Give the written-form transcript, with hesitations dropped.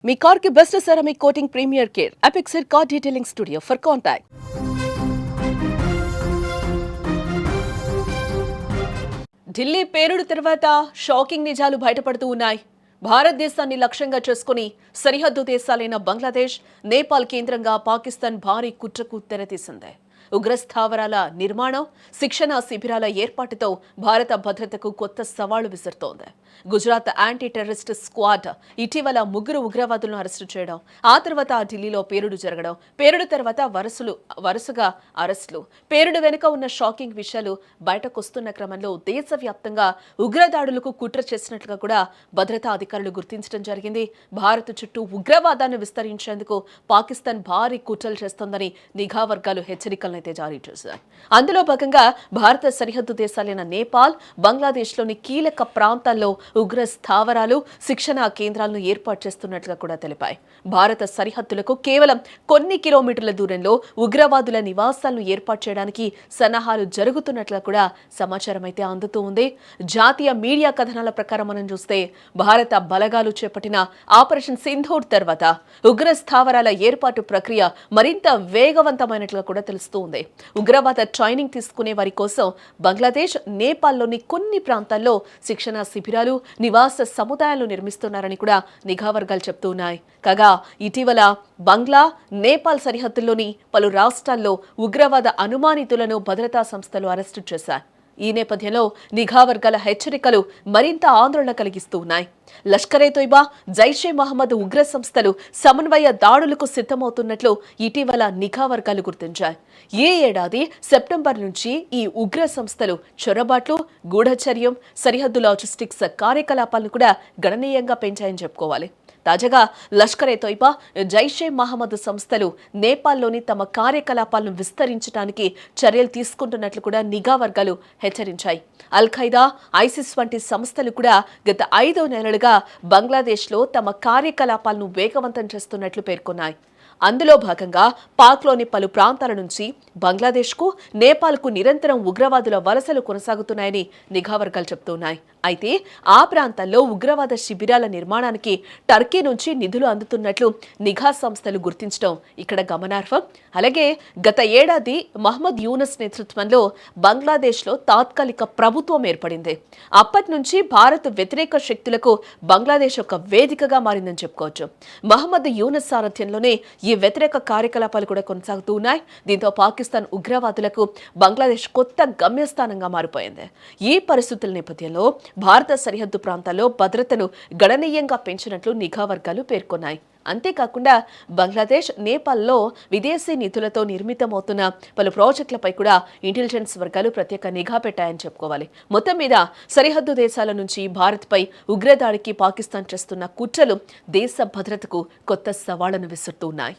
మీ car కి best ceramic coating premier care Apexer car detailing studio for contact. Delhi పేలుడు తర్వాత shocking నిజాలు బయటపడుతూ ఉన్నాయి. భారతదేశాన్ని లక్ష్యంగా చేసుకుని సరిహద్దు దేశాలైన బంగ్లాదేశ్, నేపాల్ కేంద్రంగా పాకిస్తాన్ భారీ కుట్రకు తెరతీసింది. ఉగ్రస్థావరాల నిర్మాణం, శిక్షణ శిబిరాల ఏర్పాటుతో భారత భద్రతకు కొత్త సవాళ్లు విసురుతోంది. గుజరాత్ యాంటీ టెర్రరిస్ట్ స్క్వాడ్ ఇటీవల 3 ఉగ్రవాదులను అరెస్టు చేయడం, ఆ తర్వాత ఢిల్లీలో పేలుడు జరగడం, పేలుడు తర్వాత వరుసగా అరెస్టులు, పేలుడు వెనుక ఉన్న షాకింగ్ విషయాలు బయటకొస్తున్న క్రమంలో దేశవ్యాప్తంగా ఉగ్రదాడులకు కుట్ర చేసినట్లుగా కూడా భద్రతా అధికారులు గుర్తించడం జరిగింది. భారత్ చుట్టూ ఉగ్రవాదాన్ని విస్తరించేందుకు పాకిస్తాన్ భారీ కుట్రలు చేస్తోందని నిఘా వర్గాలు హెచ్చరికలను జారీ చేశారు. అందులో భాగంగా భారత సరిహద్దు దేశాలైన నేపాల్, బంగ్లాదేశ్లోని కీలక ప్రాంతాల్లో ఉగ్ర స్థావరాలు, శిక్షణా కేంద్రాలను ఏర్పాటు చేస్తున్నట్లుగా కూడా తెలిపాయి. భారత సరిహద్దులకు కేవలం కొన్ని కిలోమీటర్ల దూరంలో ఉగ్రవాదుల నివాసాలను ఏర్పాటు చేయడానికి సన్నాహాలు జరుగుతున్నట్లుగా కూడా సమాచారం అయితే అందుతూ ఉంది. జాతీయ మీడియా కథనాల ప్రకారం మనం చూస్తే భారత బలగాలు చేపట్టిన ఆపరేషన్ సింధూర్ తర్వాత ఉగ్ర స్థావరాల ఏర్పాటు ప్రక్రియ మరింత వేగవంతమైనట్లుగా కూడా తెలుస్తూ ఉంది. ఉగ్రవాద ట్రైనింగ్ తీసుకునే వారి కోసం బంగ్లాదేశ్, నేపాల్లోని కొన్ని ప్రాంతాల్లో శిక్షణ శిబిరాలు, నివాస సముదాయాలు నిర్మిస్తున్నారని కూడా నిఘా వర్గాలు చెప్తున్నాయి. కాగా ఇటీవల బంగ్లా, నేపాల్ సరిహద్దుల్లోని పలు రాష్ట్రాల్లో ఉగ్రవాద అనుమానితులను భద్రతా సంస్థలు అరెస్టు చేశాయి. ఈ నేపథ్యంలో నిఘా వర్గాల హెచ్చరికలు మరింత ఆందోళన కలిగిస్తూ ఉన్నాయి. లష్కరే తోయిబా, జైషే మహమ్మద్ ఉగ్ర సంస్థలు సమన్వయ దాడులకు సిద్ధమవుతున్నట్లు ఇటీవల నిఘా వర్గాలు గుర్తించాయి. ఈ ఏడాది సెప్టెంబర్ నుంచి ఈ ఉగ్ర సంస్థలు చొరబాట్లు, గూఢచర్యం, సరిహద్దు లాజిస్టిక్స్ కార్యకలాపాలను కూడా గణనీయంగా పెంచాయని చెప్పుకోవాలి. తాజాగా లష్కరే తోయిబా, జైషే మహమ్మద్ సంస్థలు నేపాల్లోని తమ కార్యకలాపాలను విస్తరించడానికి చర్యలు తీసుకుంటున్నట్లు కూడా నిఘా వర్గాలు హెచ్చరించాయి. అల్ ఖైదా, ఐసిస్ వంటి సంస్థలు కూడా గత 5 నెలలుగా బంగ్లాదేశ్లో తమ కార్యకలాపాలను వేగవంతం చేస్తున్నట్లు పేర్కొన్నాయి. అందులో భాగంగా పాక్లోని పలు ప్రాంతాల నుంచి బంగ్లాదేశ్కు, నేపాల్కు నిరంతరం ఉగ్రవాదుల వలసలు కొనసాగుతున్నాయని నిఘా వర్గాలు చెబుతున్నాయి. అయితే ఆ ప్రాంతాల్లో ఉగ్రవాద శిబిరాల నిర్మాణానికి టర్కీ నుంచి నిధులు అందుతున్నట్లు నిఘా సంస్థలు గుర్తించడం ఇక్కడ గమనార్హం. అలాగే గత ఏడాది మహమ్మద్ యూనస్ నేతృత్వంలో బంగ్లాదేశ్లో తాత్కాలిక ప్రభుత్వం ఏర్పడింది. అప్పటి నుంచి భారత్ వ్యతిరేక శక్తులకు బంగ్లాదేశ్ ఒక వేదికగా మారిందని చెప్పుకోవచ్చు. మహమ్మద్ యూనస్ సారథ్యంలోనే ఈ వ్యతిరేక కార్యకలాపాలు కూడా కొనసాగుతూ ఉన్నాయి. దీంతో పాకిస్తాన్ ఉగ్రవాదులకు బంగ్లాదేశ్ కొత్త గమ్యస్థానంగా మారిపోయింది. ఈ పరిస్థితుల నేపథ్యంలో భారత సరిహద్దు ప్రాంతాల్లో భద్రతను గణనీయంగా పెంచినట్లు నిఘా వర్గాలు పేర్కొన్నాయి. అంతేకాకుండా బంగ్లాదేశ్, నేపాల్లో విదేశీ నిధులతో నిర్మితమవుతున్న పలు ప్రాజెక్టులపై కూడా ఇంటెలిజెన్స్ వర్గాలు ప్రత్యేక నిఘా పెట్టాయని చెప్పుకోవాలి. మొత్తం మీద సరిహద్దు దేశాల నుంచి భారత్పై ఉగ్రదాడికి పాకిస్తాన్ చేస్తున్న కుట్రలు దేశ భద్రతకు కొత్త సవాళ్లను విసురుతున్నాయి.